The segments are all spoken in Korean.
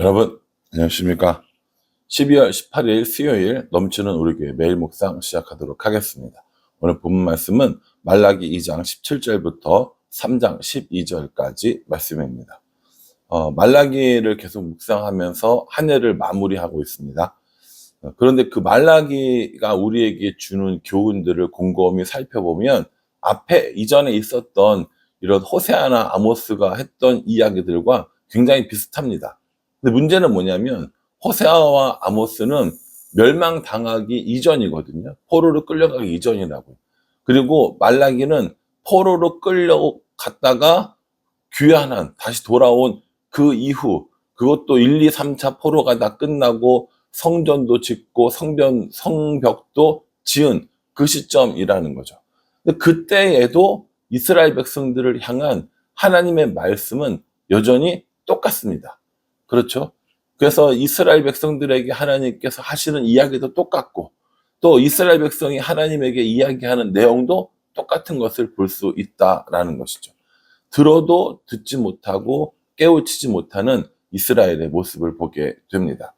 여러분, 안녕하십니까? 12월 18일 수요일 넘치는 우리 교회 매일 묵상 시작하도록 하겠습니다. 오늘 본문 말씀은 말라기 2장 17절부터 3장 12절까지 말씀입니다. 말라기를 계속 묵상하면서 한 해를 마무리하고 있습니다. 그런데 그 말라기가 우리에게 주는 교훈들을 곰곰이 살펴보면 앞에 이전에 있었던 이런 호세아나 아모스가 했던 이야기들과 굉장히 비슷합니다. 근데 문제는 뭐냐면 호세아와 아모스는 멸망당하기 이전이거든요. 포로로 끌려가기 이전이라고요. 그리고 말라기는 포로로 끌려갔다가 귀환한, 다시 돌아온 그 이후, 그것도 1, 2, 3차 포로가 다 끝나고 성전도 짓고 성벽도 지은 그 시점이라는 거죠. 근데 그때에도 이스라엘 백성들을 향한 하나님의 말씀은 여전히 똑같습니다. 그렇죠? 그래서 이스라엘 백성들에게 하나님께서 하시는 이야기도 똑같고, 또 이스라엘 백성이 하나님에게 이야기하는 내용도 똑같은 것을 볼 수 있다라는 것이죠. 들어도 듣지 못하고 깨우치지 못하는 이스라엘의 모습을 보게 됩니다.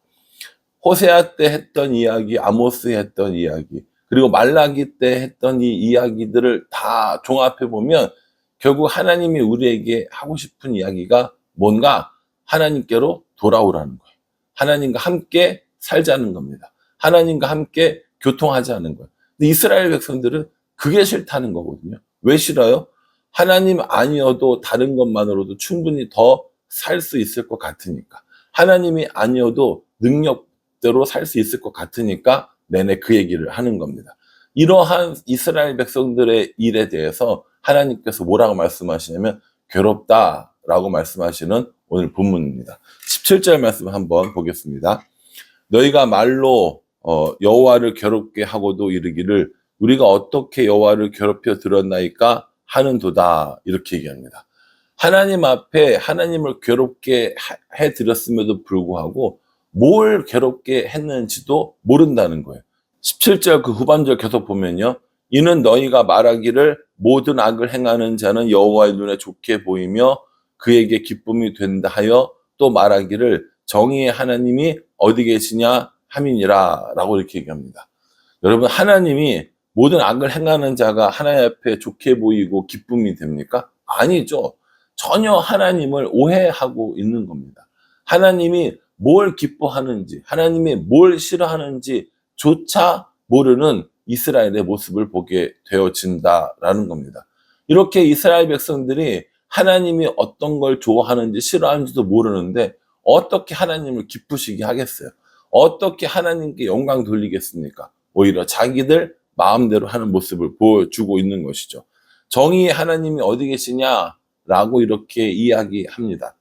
호세아 때 했던 이야기, 아모스에 했던 이야기, 그리고 말라기 때 했던 이 이야기들을 다 종합해 보면 결국 하나님이 우리에게 하고 싶은 이야기가 뭔가 하나님께로 돌아오라는 거예요. 하나님과 함께 살자는 겁니다. 하나님과 함께 교통하자는 거예요. 근데 이스라엘 백성들은 그게 싫다는 거거든요. 왜 싫어요? 하나님 아니어도 다른 것만으로도 충분히 더 살 수 있을 것 같으니까. 하나님이 아니어도 능력대로 살 수 있을 것 같으니까 내내 그 얘기를 하는 겁니다. 이러한 이스라엘 백성들의 일에 대해서 하나님께서 뭐라고 말씀하시냐면 괴롭다라고 말씀하시는 오늘 본문입니다. 17절 말씀 한번 보겠습니다. 너희가 말로 여호와를 괴롭게 하고도 이르기를 우리가 어떻게 여호와를 괴롭혀 들었나이까 하는도다, 이렇게 얘기합니다. 하나님 앞에 하나님을 괴롭게 해드렸음에도 불구하고 뭘 괴롭게 했는지도 모른다는 거예요. 17절 그 후반절 계속 보면요, 이는 너희가 말하기를 모든 악을 행하는 자는 여호와의 눈에 좋게 보이며 그에게 기쁨이 된다 하여 또 말하기를 정의의 하나님이 어디 계시냐 함이니라 라고 이렇게 얘기합니다. 여러분, 하나님이 모든 악을 행하는 자가 하나님 앞에 좋게 보이고 기쁨이 됩니까? 아니죠. 전혀 하나님을 오해하고 있는 겁니다. 하나님이 뭘 기뻐하는지, 하나님이 뭘 싫어하는지 조차 모르는 이스라엘의 모습을 보게 되어진다라는 겁니다. 이렇게 이스라엘 백성들이 하나님이 어떤 걸 좋아하는지 싫어하는지도 모르는데 어떻게 하나님을 기쁘시게 하겠어요? 어떻게 하나님께 영광 돌리겠습니까? 오히려 자기들 마음대로 하는 모습을 보여주고 있는 것이죠. 정의의 하나님이 어디 계시냐라고 이렇게 이야기합니다.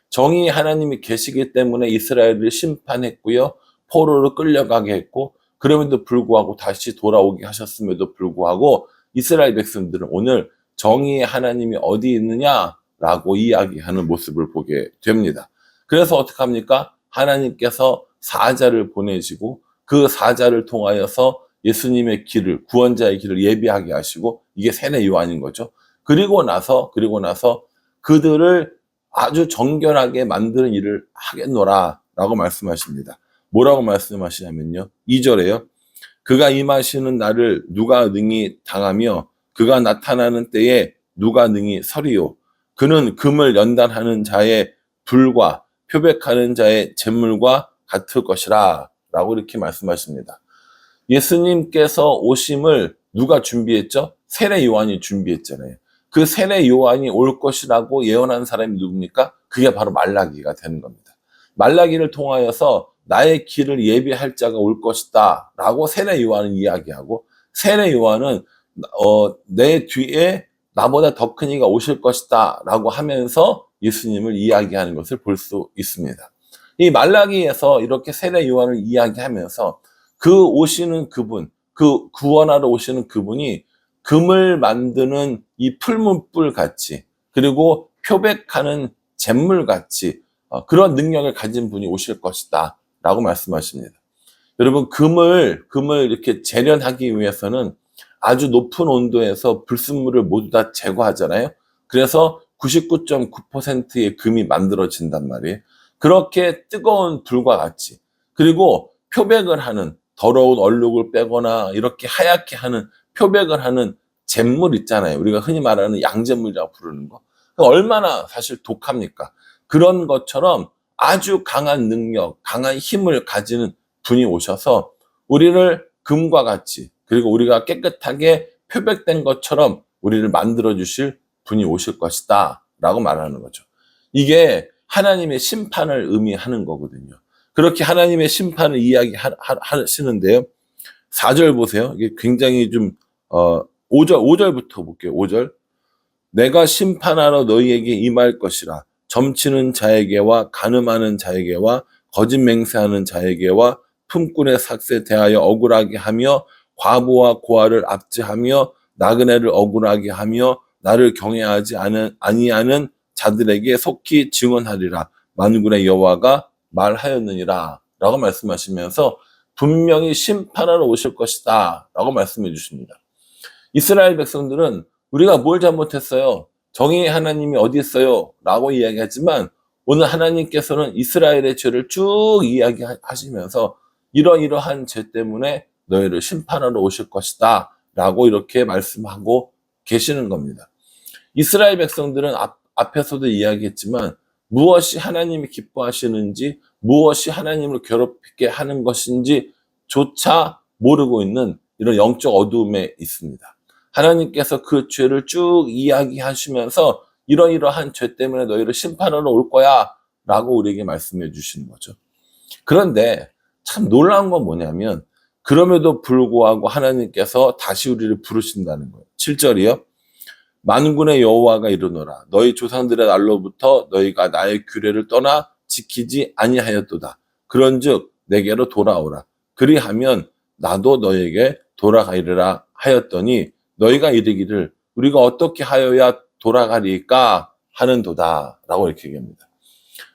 정의의 하나님이 계시기 때문에 이스라엘을 심판했고요, 포로로 끌려가게 했고, 그럼에도 불구하고 다시 돌아오게 하셨음에도 불구하고 이스라엘 백성들은 오늘 정의의 하나님이 어디 있느냐라고 이야기하는 모습을 보게 됩니다. 그래서 어떻게 합니까? 하나님께서 사자를 보내시고 그 사자를 통하여서 예수님의 길을, 구원자의 길을 예비하게 하시고, 이게 세례 요한인 거죠. 그리고 나서 그들을 아주 정결하게 만드는 일을 하겠노라 라고 말씀하십니다. 뭐라고 말씀하시냐면요, 2절에요. 그가 임하시는 날을 누가 능히 당하며 그가 나타나는 때에 누가 능히 서리요. 그는 금을 연단하는 자의 불과 표백하는 자의 잿물과 같을 것이라 라고 이렇게 말씀하십니다. 예수님께서 오심을 누가 준비했죠? 세례 요한이 준비했잖아요. 그 세례 요한이 올 것이라고 예언한 사람이 누굽니까? 그게 바로 말라기가 되는 겁니다. 말라기를 통하여서 나의 길을 예비할 자가 올 것이다 라고 세례 요한은 이야기하고, 세례 요한은 내 뒤에 나보다 더 큰 이가 오실 것이다 라고 하면서 예수님을 이야기하는 것을 볼 수 있습니다. 이 말라기에서 이렇게 세례 요한을 이야기하면서 그 오시는 그분, 그 구원하러 오시는 그분이 금을 만드는 이 풀문불 같이, 그리고 표백하는 잿물 같이 그런 능력을 가진 분이 오실 것이다 라고 말씀하십니다. 여러분, 금을 이렇게 재련하기 위해서는 아주 높은 온도에서 불순물을 모두 다 제거하잖아요. 그래서 99.9%의 금이 만들어진단 말이에요. 그렇게 뜨거운 불과 같이, 그리고 표백을 하는, 더러운 얼룩을 빼거나 이렇게 하얗게 하는, 표백을 하는 잿물 있잖아요. 우리가 흔히 말하는 양잿물이라고 부르는 거. 얼마나 사실 독합니까? 그런 것처럼 아주 강한 능력, 강한 힘을 가지는 분이 오셔서 우리를 금과 같이, 그리고 우리가 깨끗하게 표백된 것처럼 우리를 만들어 주실 분이 오실 것이다 라고 말하는 거죠. 이게 하나님의 심판을 의미하는 거거든요. 그렇게 하나님의 심판을 이야기하시는데요. 4절 보세요. 이게 굉장히 좀 5절부터 볼게요. 5절. 내가 심판하러 너희에게 임할 것이라. 점치는 자에게와 간음하는 자에게와 거짓 맹세하는 자에게와 품꾼의 삭세 대하여 억울하게 하며 과부와 고아를 압제하며 나그네를 억울하게 하며 나를 경외하지 아니하는 자들에게 속히 증언하리라. 만군의 여호와가 말하였느니라 라고 말씀하시면서 분명히 심판하러 오실 것이다 라고 말씀해 주십니다. 이스라엘 백성들은 우리가 뭘 잘못했어요? 정의의 하나님이 어디 있어요? 라고 이야기하지만 오늘 하나님께서는 이스라엘의 죄를 쭉 이야기하시면서 이러이러한 죄 때문에 너희를 심판하러 오실 것이다 라고 이렇게 말씀하고 계시는 겁니다. 이스라엘 백성들은 앞에서도 이야기했지만 무엇이 하나님이 기뻐하시는지, 무엇이 하나님을 괴롭게 하는 것인지 조차 모르고 있는 이런 영적 어두움에 있습니다. 하나님께서 그 죄를 쭉 이야기하시면서 이러이러한 죄 때문에 너희를 심판하러 올 거야 라고 우리에게 말씀해 주시는 거죠. 그런데 참 놀라운 건 뭐냐면 그럼에도 불구하고 하나님께서 다시 우리를 부르신다는 거예요. 7절이요. 만군의 여호와가 이르노라. 너희 조상들의 날로부터 너희가 나의 규례를 떠나 지키지 아니하였도다. 그런즉 내게로 돌아오라. 그리하면 나도 너에게 돌아가리라 하였더니 너희가 이르기를 우리가 어떻게 하여야 돌아가리까 하는도다 라고 이렇게 얘기합니다.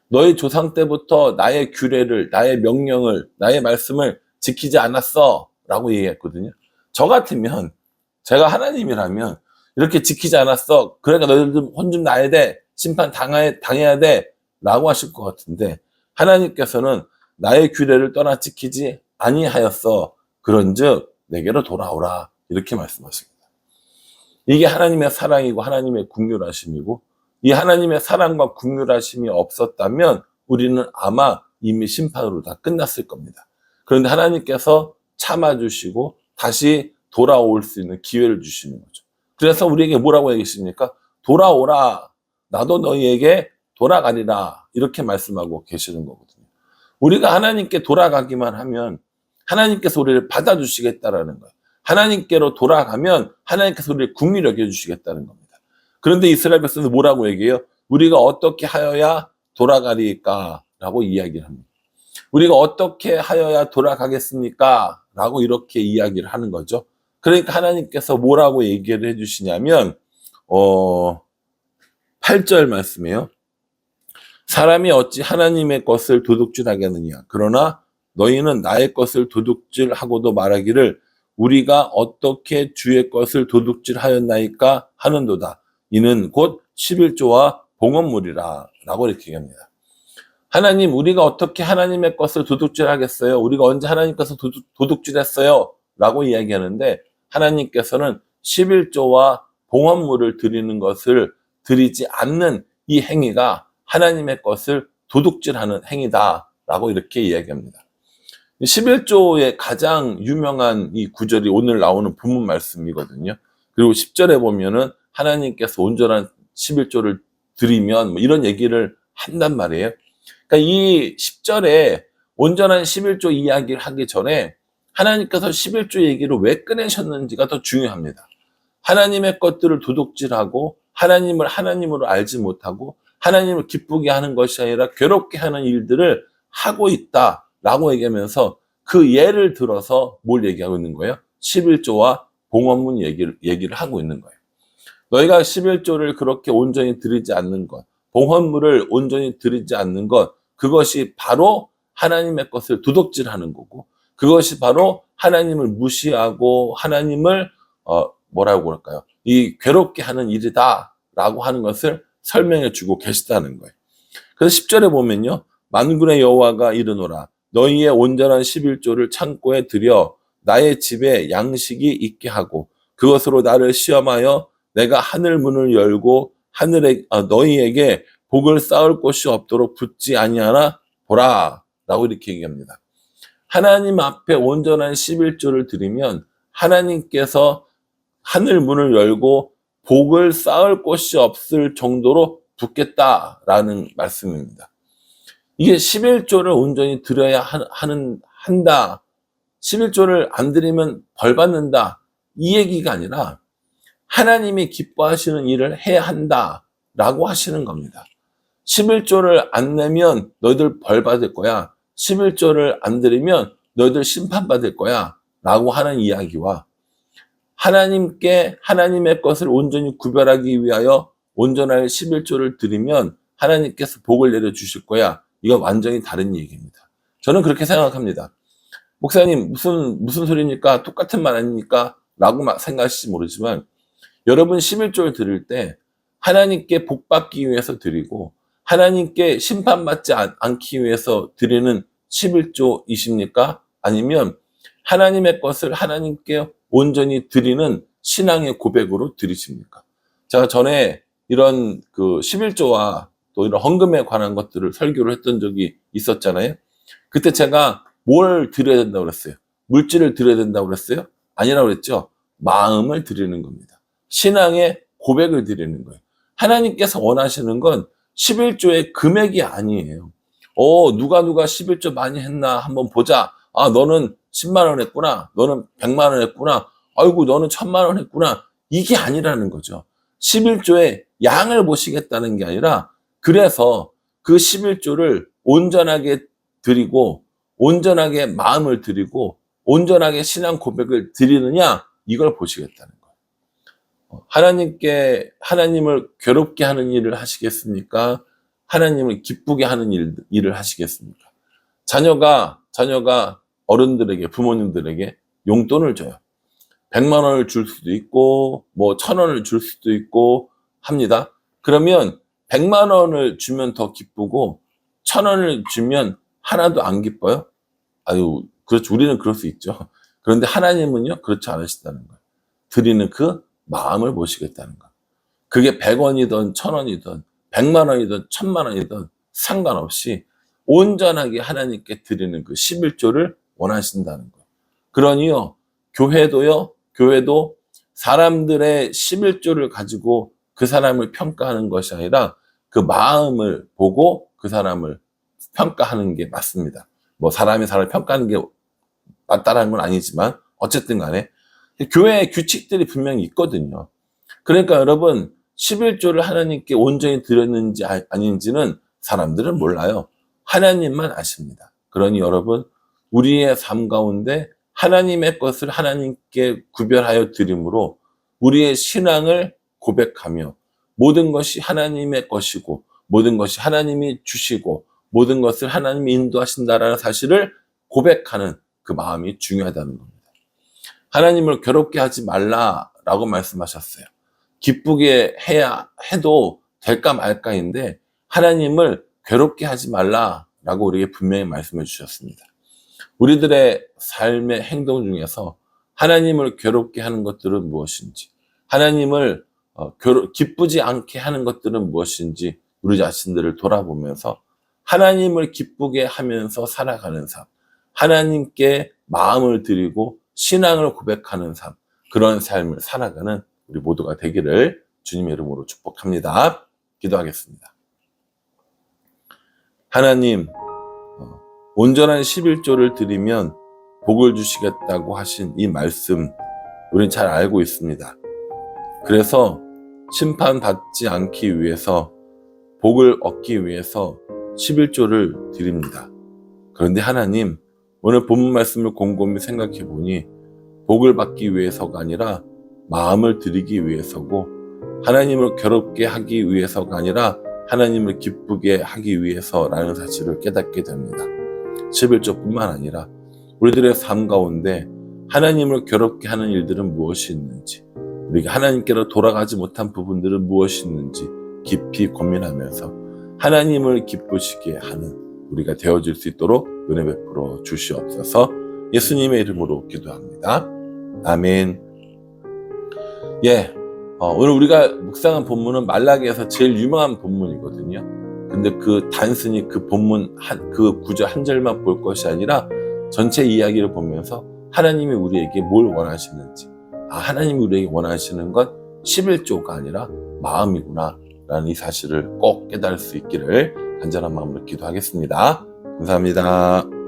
너희 조상 때부터 나의 규례를, 나의 명령을, 나의 말씀을 지키지 않았어 라고 얘기했거든요. 저 같으면, 제가 하나님이라면 이렇게 지키지 않았어, 그러니까 너희들 혼 좀 나야 돼, 심판 당해야 돼 라고 하실 것 같은데 하나님께서는 나의 규례를 떠나 지키지 아니하였어, 그런즉 내게로 돌아오라 이렇게 말씀하십니다. 이게 하나님의 사랑이고 하나님의 긍휼하심이고, 이 하나님의 사랑과 긍휼하심이 없었다면 우리는 아마 이미 심판으로 다 끝났을 겁니다. 그런데 하나님께서 참아주시고 다시 돌아올 수 있는 기회를 주시는 거죠. 그래서 우리에게 뭐라고 얘기하십니까? 돌아오라. 나도 너희에게 돌아가리라. 이렇게 말씀하고 계시는 거거든요. 우리가 하나님께 돌아가기만 하면 하나님께서 우리를 받아주시겠다라는 거예요. 하나님께로 돌아가면 하나님께서 우리를 긍휼히 여겨주시겠다는 겁니다. 그런데 이스라엘 백성은 뭐라고 얘기해요? 우리가 어떻게 하여야 돌아가리까? 라고 이야기를 합니다. 우리가 어떻게 하여야 돌아가겠습니까? 라고 이렇게 이야기를 하는 거죠. 그러니까 하나님께서 뭐라고 얘기를 해주시냐면 8절 말씀이에요. 사람이 어찌 하나님의 것을 도둑질하겠느냐. 그러나 너희는 나의 것을 도둑질하고도 말하기를 우리가 어떻게 주의 것을 도둑질하였나이까 하는도다. 이는 곧 11조와 봉헌물이라 라고 이렇게 얘기합니다. 하나님, 우리가 어떻게 하나님의 것을 도둑질하겠어요? 우리가 언제 하나님 것을 도둑질했어요? 라고 이야기하는데 하나님께서는 11조와 봉헌물을 드리는 것을 드리지 않는 이 행위가 하나님의 것을 도둑질하는 행위다 라고 이렇게 이야기합니다. 11조의 가장 유명한 이 구절이 오늘 나오는 본문 말씀이거든요. 그리고 10절에 보면은 하나님께서 온전한 11조를 드리면 뭐 이런 얘기를 한단 말이에요. 그러니까 이 10절에 온전한 11조 이야기를 하기 전에 하나님께서 11조 얘기를 왜 꺼내셨는지가 더 중요합니다. 하나님의 것들을 도둑질하고 하나님을 하나님으로 알지 못하고 하나님을 기쁘게 하는 것이 아니라 괴롭게 하는 일들을 하고 있다라고 얘기하면서 그 예를 들어서 뭘 얘기하고 있는 거예요? 11조와 봉헌문 얘기를 하고 있는 거예요. 너희가 11조를 그렇게 온전히 드리지 않는 것, 봉헌물을 온전히 드리지 않는 것, 그것이 바로 하나님의 것을 도둑질하는 거고, 그것이 바로 하나님을 무시하고 하나님을 뭐라고 그럴까요? 이 괴롭게 하는 일이다라고 하는 것을 설명해 주고 계시다는 거예요. 그래서 10절에 보면요. 만군의 여호와가 이르노라. 너희의 온전한 11조를 창고에 들여 나의 집에 양식이 있게 하고 그것으로 나를 시험하여 내가 하늘 문을 열고 너희에게 복을 쌓을 곳이 없도록 붙지 아니하나 보라. 라고 이렇게 얘기합니다. 하나님 앞에 온전한 11조를 드리면 하나님께서 하늘 문을 열고 복을 쌓을 곳이 없을 정도로 붙겠다라는 말씀입니다. 이게 11조를 온전히 드려야 한다. 11조를 안 드리면 벌 받는다. 이 얘기가 아니라 하나님이 기뻐하시는 일을 해야 한다라고 하시는 겁니다. 11조를 안 내면 너희들 벌 받을 거야. 11조를 안 드리면 너희들 심판받을 거야. 라고 하는 이야기와 하나님의 것을 온전히 구별하기 위하여 온전한 11조를 드리면 하나님께서 복을 내려주실 거야. 이건 완전히 다른 얘기입니다. 저는 그렇게 생각합니다. 목사님, 무슨 소리입니까? 똑같은 말 아닙니까? 라고 생각하실지 모르지만, 여러분 11조를 드릴 때 하나님께 복 받기 위해서 드리고, 하나님께 심판받지 않기 위해서 드리는 11조이십니까? 아니면 하나님의 것을 하나님께 온전히 드리는 신앙의 고백으로 드리십니까? 제가 전에 이런 11조와 또 이런 헌금에 관한 것들을 설교를 했던 적이 있었잖아요. 그때 제가 뭘 드려야 된다고 그랬어요? 물질을 드려야 된다고 그랬어요? 아니라고 그랬죠? 마음을 드리는 겁니다. 신앙의 고백을 드리는 거예요. 하나님께서 원하시는 건 11조의 금액이 아니에요. 누가 11조 많이 했나 한번 보자. 아, 너는 10만 원 했구나. 너는 100만 원 했구나. 아이고, 너는 1000만 원 했구나. 이게 아니라는 거죠. 11조의 양을 보시겠다는 게 아니라, 그래서 그 11조를 온전하게 드리고, 온전하게 마음을 드리고, 온전하게 신앙 고백을 드리느냐, 이걸 보시겠다는 거예요. 하나님을 괴롭게 하는 일을 하시겠습니까? 하나님을 기쁘게 하는 일을 하시겠습니까? 자녀가 어른들에게, 부모님들에게 용돈을 줘요. 100만 원을 줄 수도 있고, 1000원을 줄 수도 있고 합니다. 그러면 100만 원을 주면 더 기쁘고, 1000원을 주면 하나도 안 기뻐요? 아유, 그렇죠. 우리는 그럴 수 있죠. 그런데 하나님은요, 그렇지 않으시다는 거예요. 드리는 그 마음을 보시겠다는 거예요. 그게 100원이든 1000원이든 100만 원이든 1000만 원이든 상관없이 온전하게 하나님께 드리는 그 11조를 원하신다는 거예요. 그러니요, 교회도 사람들의 11조를 가지고 그 사람을 평가하는 것이 아니라 그 마음을 보고 그 사람을 평가하는 게 맞습니다. 사람이 사람을 평가하는 게 맞다라는 건 아니지만 어쨌든 간에 교회의 규칙들이 분명히 있거든요. 그러니까 여러분 11조를 하나님께 온전히 드렸는지 아닌지는 사람들은 몰라요. 하나님만 아십니다. 그러니 여러분 우리의 삶 가운데 하나님의 것을 하나님께 구별하여 드림으로 우리의 신앙을 고백하며 모든 것이 하나님의 것이고 모든 것이 하나님이 주시고 모든 것을 하나님이 인도하신다라는 사실을 고백하는 그 마음이 중요하다는 겁니다. 하나님을 괴롭게 하지 말라라고 말씀하셨어요. 기쁘게 해도 될까 말까인데 하나님을 괴롭게 하지 말라라고 우리에게 분명히 말씀해 주셨습니다. 우리들의 삶의 행동 중에서 하나님을 괴롭게 하는 것들은 무엇인지, 하나님을 기쁘지 않게 하는 것들은 무엇인지 우리 자신들을 돌아보면서 하나님을 기쁘게 하면서 살아가는 삶, 하나님께 마음을 드리고 신앙을 고백하는 삶, 그런 삶을 살아가는 우리 모두가 되기를 주님의 이름으로 축복합니다. 기도하겠습니다. 하나님, 온전한 11조를 드리면 복을 주시겠다고 하신 이 말씀 우리는 잘 알고 있습니다. 그래서 심판받지 않기 위해서 복을 얻기 위해서 11조를 드립니다. 그런데 하나님, 오늘 본문 말씀을 곰곰이 생각해 보니 복을 받기 위해서가 아니라 마음을 드리기 위해서고 하나님을 괴롭게 하기 위해서가 아니라 하나님을 기쁘게 하기 위해서라는 사실을 깨닫게 됩니다. 11조뿐만 아니라 우리들의 삶 가운데 하나님을 괴롭게 하는 일들은 무엇이 있는지, 우리가 하나님께로 돌아가지 못한 부분들은 무엇이 있는지 깊이 고민하면서 하나님을 기쁘시게 하는 우리가 되어질 수 있도록 은혜 베풀어 주시옵소서. 예수님의 이름으로 기도합니다. 아멘. 예, 오늘 우리가 묵상한 본문은 말라기에서 제일 유명한 본문이거든요. 근데 단순히 그 본문 그 구절 한 절만 볼 것이 아니라 전체 이야기를 보면서 하나님이 우리에게 뭘 원하시는지, 하나님이 우리에게 원하시는 건 11조가 아니라 마음이구나 라는 이 사실을 꼭 깨달을 수 있기를 간절한 마음으로 기도하겠습니다. 감사합니다.